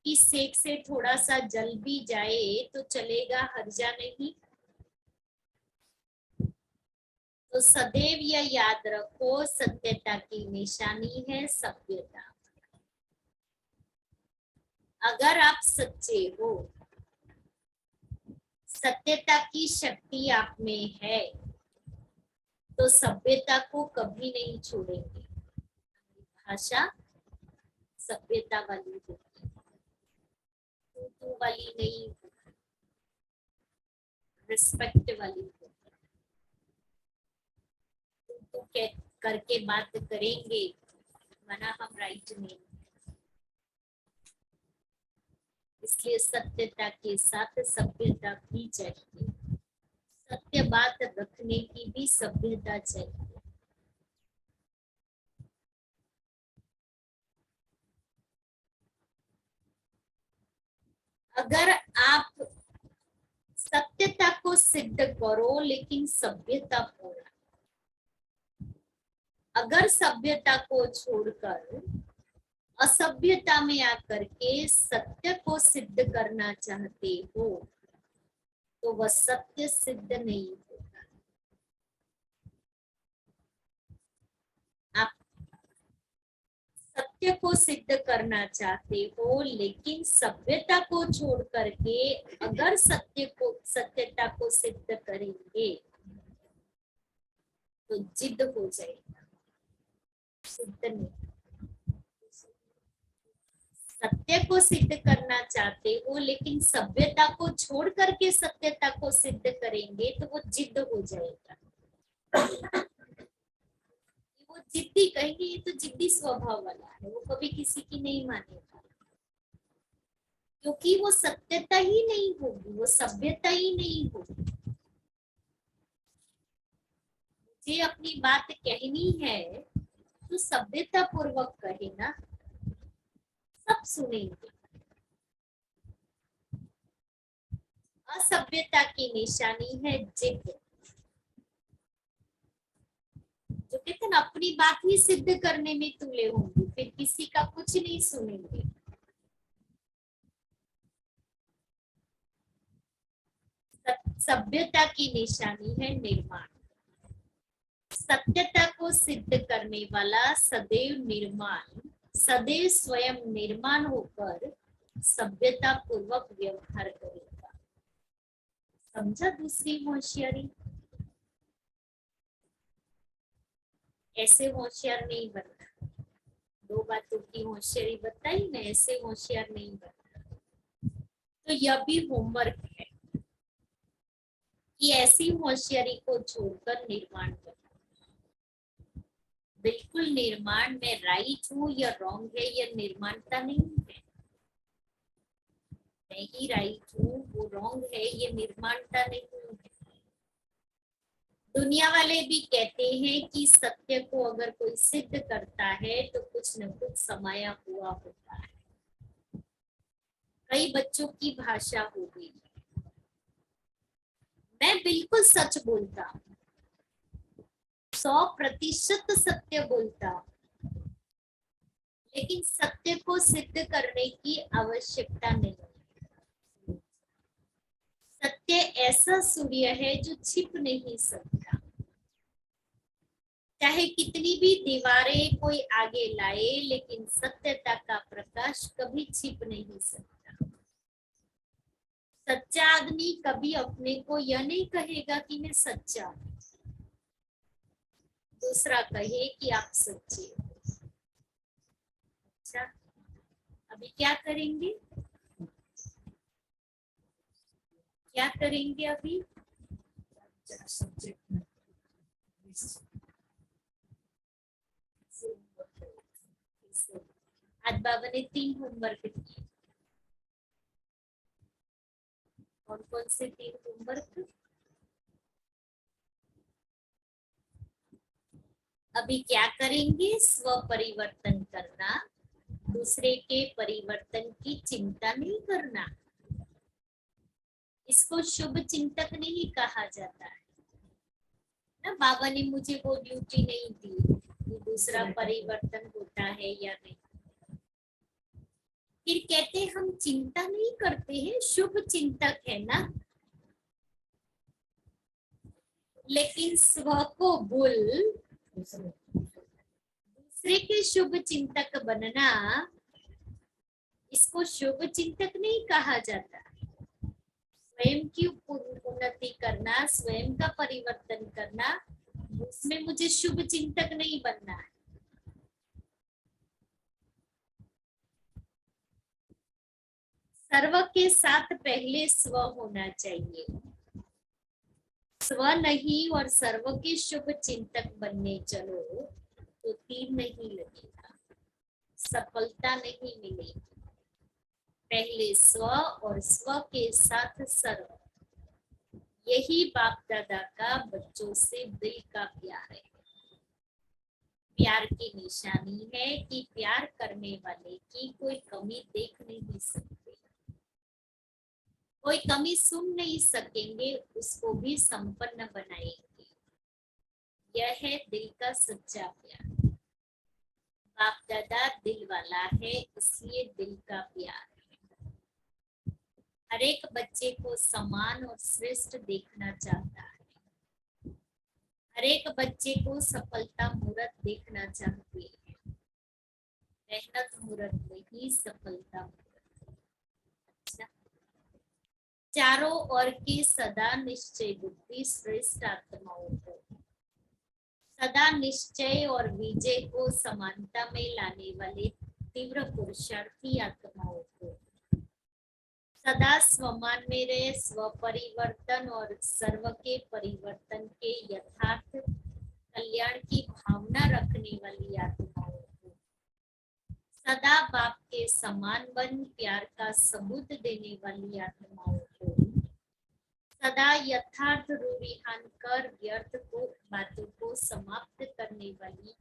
कि सेक से थोड़ा सा जल भी जाए तो चलेगा, हर्जा नहीं। तो सदैव यह याद रखो, सत्यता की निशानी है सभ्यता। अगर आप सच्चे हो, सत्यता की शक्ति आप में है, तो सभ्यता को कभी नहीं छोड़ेंगे। भाषा सभ्यता वाली होगी, तू वाली नहीं होगी, रिस्पेक्ट वाली होगी। तो करके बात करेंगे, मना हम राइट नहीं। इसलिए सत्यता के साथ सभ्यता भी चाहिए, सत्य बात रखने की भी सभ्यता चाहिए। अगर आप सत्यता को सिद्ध करो लेकिन सभ्यता पूरा, अगर सभ्यता को छोड़कर असभ्यता में आकर के सत्य को सिद्ध करना चाहते हो तो वह सत्य सिद्ध नहीं होगा। आप सत्य को सिद्ध करना चाहते हो लेकिन सभ्यता को छोड़ करके अगर सत्यता को सिद्ध करेंगे तो जिद हो जाएगा, सिद्ध नहीं। सत्य को सिद्ध करना चाहते हो लेकिन सभ्यता को छोड़ करके सत्यता को सिद्ध करेंगे तो वो जिद हो जाएगा। वो जिद्दी कहेंगे, ये तो जिद्दी स्वभाव वाला है, वो कभी किसी की नहीं मानेगा, क्योंकि वो सत्यता ही नहीं होगी, वो सभ्यता ही नहीं होगी। मुझे अपनी बात कहनी है तो सभ्यता पूर्वक कहे ना, सब सुनेंगे। असभ्यता की निशानी है जिद। जो कहते हैं ना, अपनी बात ही सिद्ध करने में तुले होंगे, फिर किसी का कुछ नहीं सुनेंगे। सभ्यता की निशानी है निर्माण। सत्यता को सिद्ध करने वाला सदैव निर्माण, सदैव स्वयं निर्माण होकर सभ्यता पूर्वक व्यवहार करेगा। समझा दूसरी होशियारी? ऐसे होशियार नहीं बनना। दो बातों की होशियारी बताई ना, ऐसे होशियार नहीं बनना। तो यह भी होमवर्क है कि ऐसी होशियारी को छोड़कर निर्माण करना। बिल्कुल निर्माण में राइट हूँ या रॉन्ग है, यह निर्माणता नहीं है। मैं ही राइट हूँ, वो रॉन्ग है, ये निर्माणता नहीं है। दुनिया वाले भी कहते हैं कि सत्य को अगर कोई सिद्ध करता है तो कुछ न कुछ समाया हुआ होता है। कई बच्चों की भाषा हो गई, मैं बिल्कुल सच बोलता हूँ, 100% सत्य बोलता हूँ, लेकिन सत्य को सिद्ध करने की आवश्यकता नहीं। सत्य ऐसा सूर्य है जो छिप नहीं सकता, चाहे कितनी भी दीवारें कोई आगे लाए, लेकिन सत्यता का प्रकाश कभी छिप नहीं सकता। सच्चा आदमी कभी अपने को यह नहीं कहेगा कि मैं सच्चा हूं, दूसरा कहे कि आप सच्चे हो। अच्छा, अभी क्या करेंगे? क्या करेंगे अभी? subject आज बाबा ने 3 होमवर्क दिए। कौन कौन से 3 होमवर्क? अभी क्या करेंगे? स्व परिवर्तन करना, दूसरे के परिवर्तन की चिंता नहीं करना। इसको शुभ चिंतक नहीं कहा जाता है ना। बाबा ने मुझे वो ड्यूटी नहीं दी कि दूसरा परिवर्तन होता है या नहीं। फिर कहते हम चिंता नहीं करते हैं, शुभ चिंतक है ना। लेकिन स्व को भूल दूसरे के शुभ चिंतक बनना, इसको शुभ चिंतक नहीं कहा जाता। स्वयं की उन्नति करना, स्वयं का परिवर्तन करना, उसमें मुझे शुभ चिंतक नहीं बनना है। सर्व के साथ पहले स्व होना चाहिए। स्व नहीं और सर्व के शुभ चिंतक बनने चलो तो तीर नहीं लगेगा, सफलता नहीं मिलेगी। पहले स्व और स्व के साथ सर्व, यही बाप दादा का बच्चों से दिल का प्यार है। प्यार की निशानी है कि प्यार करने वाले की कोई कमी देख नहीं सकते, कोई कमी सुन नहीं सकेंगे, उसको भी संपन्न बनाएंगे। यह है दिल का सच्चा प्यार। बाप दादा दिल वाला है, इसलिए दिल का प्यार है। हर एक बच्चे को समान और श्रेष्ठ देखना चाहता है। हर एक बच्चे को सफलता मूर्त देखना चाहते हैं। मेहनत मूर्त नहीं, सफलता मूर्त। अच्छा। चारों ओर की सदा निश्चय बुद्धि श्रेष्ठ आत्माओं को, सदा निश्चय और विजय को समानता में लाने वाले तीव्र पुरुषार्थी आत्माओं को, सदा स्वमान में रहे, स्व परिवर्तन और सर्व के परिवर्तन के यथार्थ कल्याण की भावना रखने वाली आत्माओं को, सदा बाप के समान बन प्यार का सबूत देने वाली आत्माओं को, सदा यथार्थ रूढ़िहान कर व्यर्थ को बातों को समाप्त करने वाली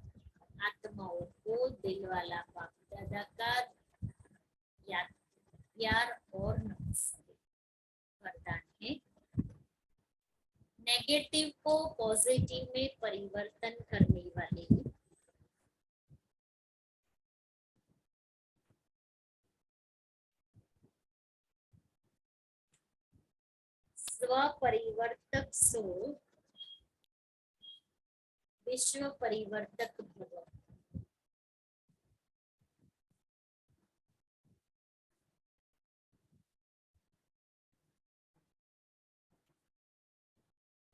आत्माओं को दिल वाला बाप दादा का याद प्यार और नमस्ते वरदान है। नेगेटिव को पॉजिटिव में परिवर्तन करने वाले, स्व परिवर्तक सो विश्व परिवर्तक भव।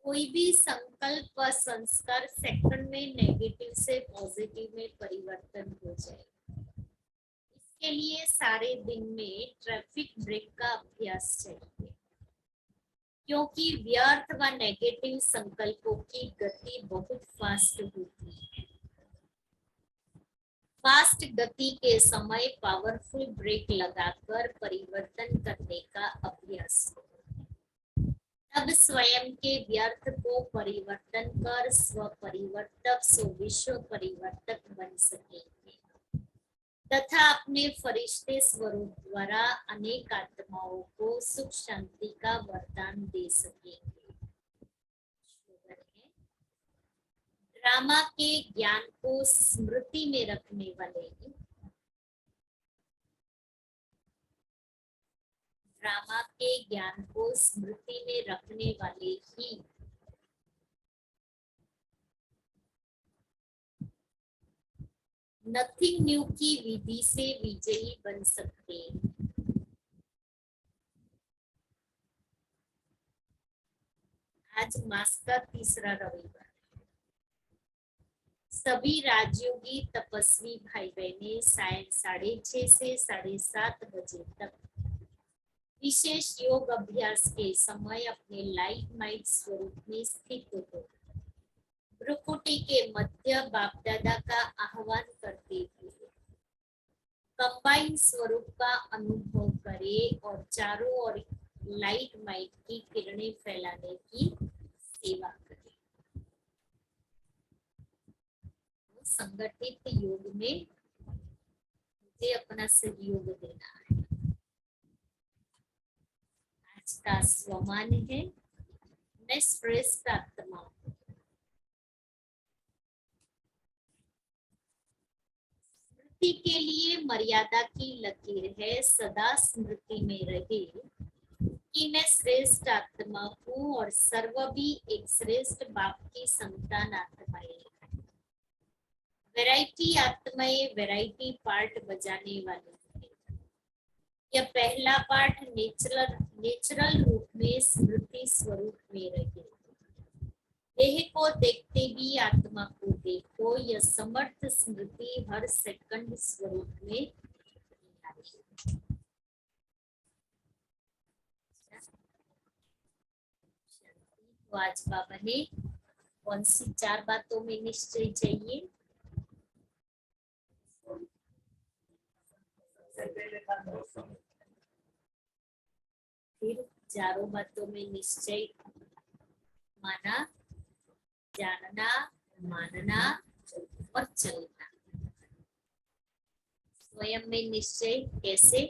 कोई भी संकल्प व संस्कार सेकंड में नेगेटिव से पॉजिटिव में परिवर्तन हो जाए। इसके लिए सारे दिन में ट्रैफिक ब्रेक का अभ्यास चाहिए, क्योंकि व्यर्थ व नेगेटिव संकल्पों की गति बहुत फास्ट होती है। फास्ट गति के समय पावरफुल ब्रेक लगाकर परिवर्तन करने का अभ्यास करो। तब स्वयं के व्यर्थ को परिवर्तन कर स्व परिवर्तक सो विश्व परिवर्तक बन सकेंगे तथा अपने फरिश्ते स्वरूप द्वारा अनेक आत्माओं को सुख शांति का वरदान दे सकेंगे। ड्रामा के ज्ञान को स्मृति में रखने वाले, ड्रामा के ज्ञान को स्मृति में रखने वाले ही नथिंग न्यू की विधि से विजयी बन सकते हैं। आज मास का तीसरा रविवार, सभी राजयोगी तपस्वी भाई बहनें सायं 6:30 से 7:30 बजे तक विशेष योग अभ्यास के समय अपने लाइट माइट स्वरूप में स्थित हो भ्रुकुटी के मध्य बाप दादा का आह्वान करते हुए कंबाइन स्वरूप का अनुभव करे और चारों ओर लाइट माइट की किरणें फैलाने की सेवा करे। संगठित योग में मुझे अपना सहयोग देना है। आज का स्वमान है, मैं श्रेष्ठ आत्मा हूँ। स्मृति के लिए मर्यादा की लकीर है, सदा स्मृति में रहे कि मैं श्रेष्ठ आत्मा हूँ और सर्व भी एक श्रेष्ठ बाप की संतान आत्माएं हैं। वैरायटी आत्माएं वैरायटी पार्ट बजाने वाली है। यह पहला पार्ट नेचुरल रूप में स्मृति स्वरूप में रहे। देह को देखते भी आत्मा को देखो, यह समर्थ स्मृति हर सेकंड स्वरूप में तो आज बाबा ने कौन सी 4 बातों में निश्चय चाहिए? फिर चारों बातों में निश्चय माना, जानना, मानना और चलना। स्वयं में निश्चय कैसे?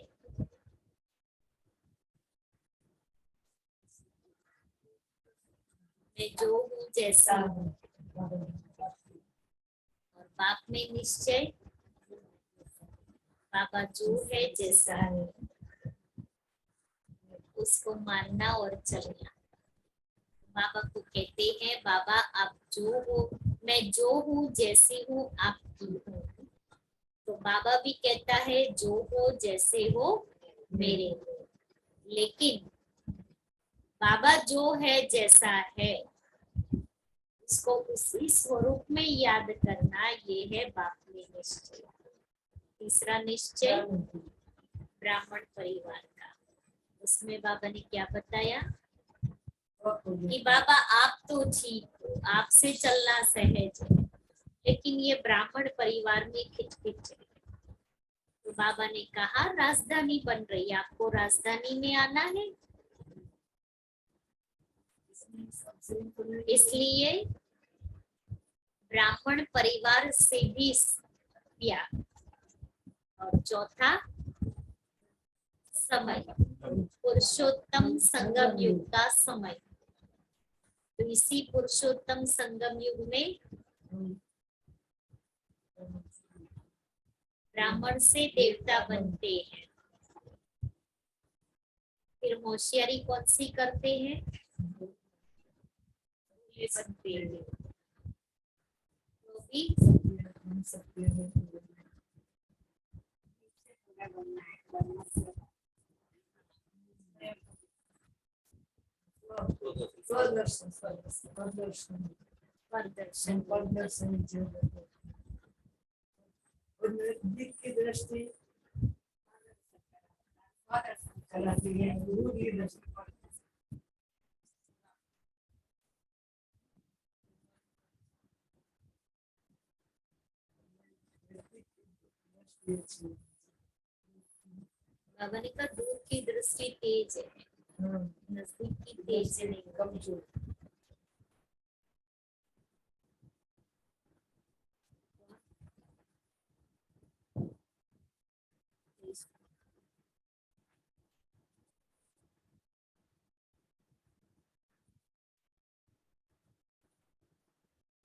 मैं जो हूँ जैसा हूँ। और बाप में निश्चय, बाबा जो है जैसा है उसको मानना और चलना। बाबा को कहते हैं, बाबा आप जो हो, मैं जो हूँ जैसी हूँ आपकी हूँ। तो बाबा भी कहता है जो हो जैसे हो मेरे हो। लेकिन बाबा जो है जैसा है उसको उसी स्वरूप में याद करना, ये है बाप में निश्चय। तीसरा निश्चय ब्राह्मण परिवार का। उसमें बाबा ने क्या बताया कि बाबा आप तो ठीक हो, आपसे चलना सहज है, लेकिन ये ब्राह्मण परिवार में खिचखिच है। तो बाबा ने कहा राजधानी बन रही है, आपको राजधानी में आना है। इसलिए ब्राह्मण परिवार से भी प्यार। और चौथा समय, पुरुषोत्तम संगम युग का समय। तो इसी पुरुषोत्तम संगम युग में ब्राह्मण से देवता बनते हैं। फिर होशियारी कौन सी करते हैं? ये बनते हैं तो भी प्रदर्शन की दृष्टि कराती है, गुरु की दृष्टि बाबा ने कहा दूर की दृष्टि तेज है, नजदीक की तेज नहीं। कमजोर।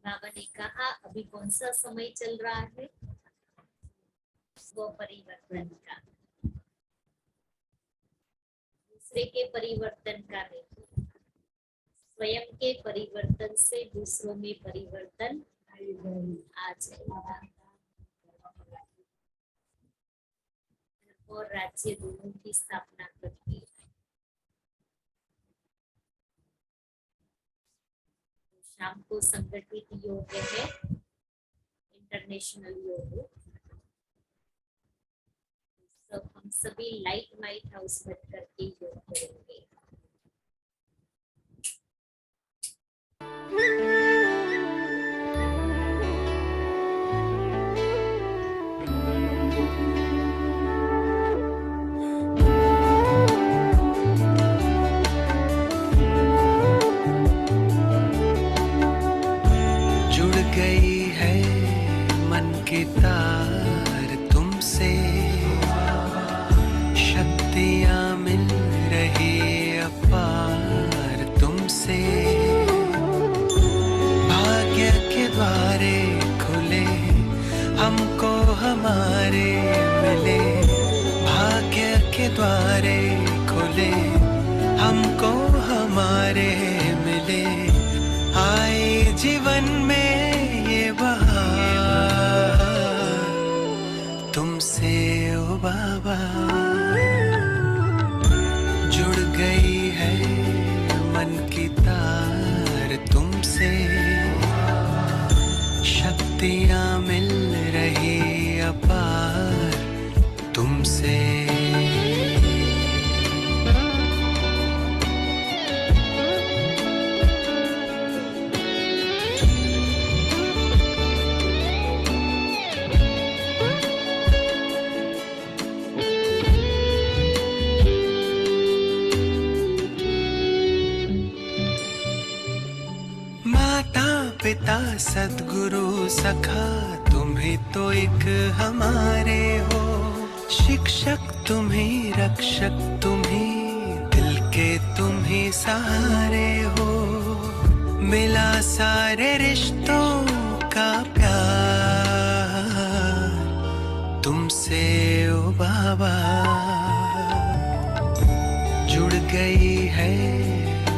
बाबा ने कहा अभी कौन सा समय चल रहा है? स्व परिवर्तन का, दूसरे के परिवर्तन का नहीं। स्वयं के परिवर्तन से दूसरों में परिवर्तन आ जाएगा। और राज्य दोनों की स्थापना करती है। शाम को संगठित योग है, इंटरनेशनल योग। सब हम सभी लाइट माइट हाउस बंद करके योग करेंगे। जुड़ गई है मन की तार तुमसे, शक्तियाँ मिल रही अपार तुमसे। भाग्य के द्वारे खुले हमको हमारे मिले, भाग्य के द्वारे खुले हमको हमारे मिले। आए जीवन में ये बहार तुमसे ओ बाबा। जुड़ गई है मन की तार तुमसे, शक्तियाँ मिल रही अपार तुमसे। माता पिता सद्गुरु सखा तुम ही तो एक हमारे हो, शिक्षक तुम ही रक्षक तुम ही दिल के तुम ही सहारे हो। मिला सारे रिश्तों का प्यार तुमसे ओ बाबा। जुड़ गई है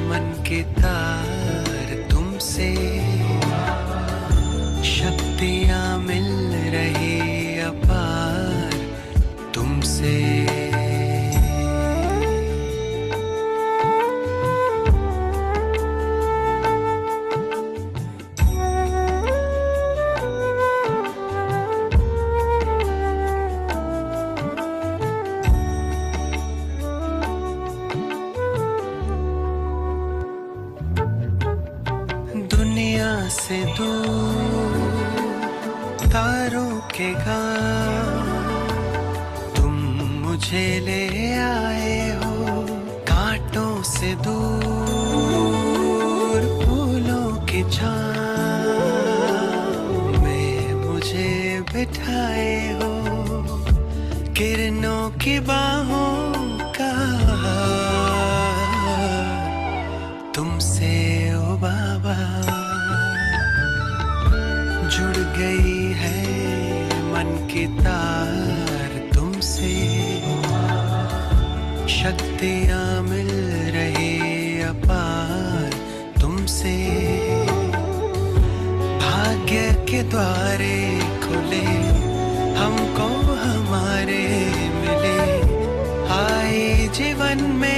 मन की तार तुमसे, शक्तियाँ मिल रही अपार तुमसे। दुनिया से दूर तारों के गांव तुम मुझे ले आए हो, कांटों से दूर फूलों की छाँव में मुझे बिठाए हो। किरणों की बाहों का तुमसे ओ बाबा। जुड़ गई है मन की तार तुमसे, शक्तियाँ मिल रही अपार तुमसे। भाग्य के द्वारे खुले हमको हमारे मिले, आए जीवन में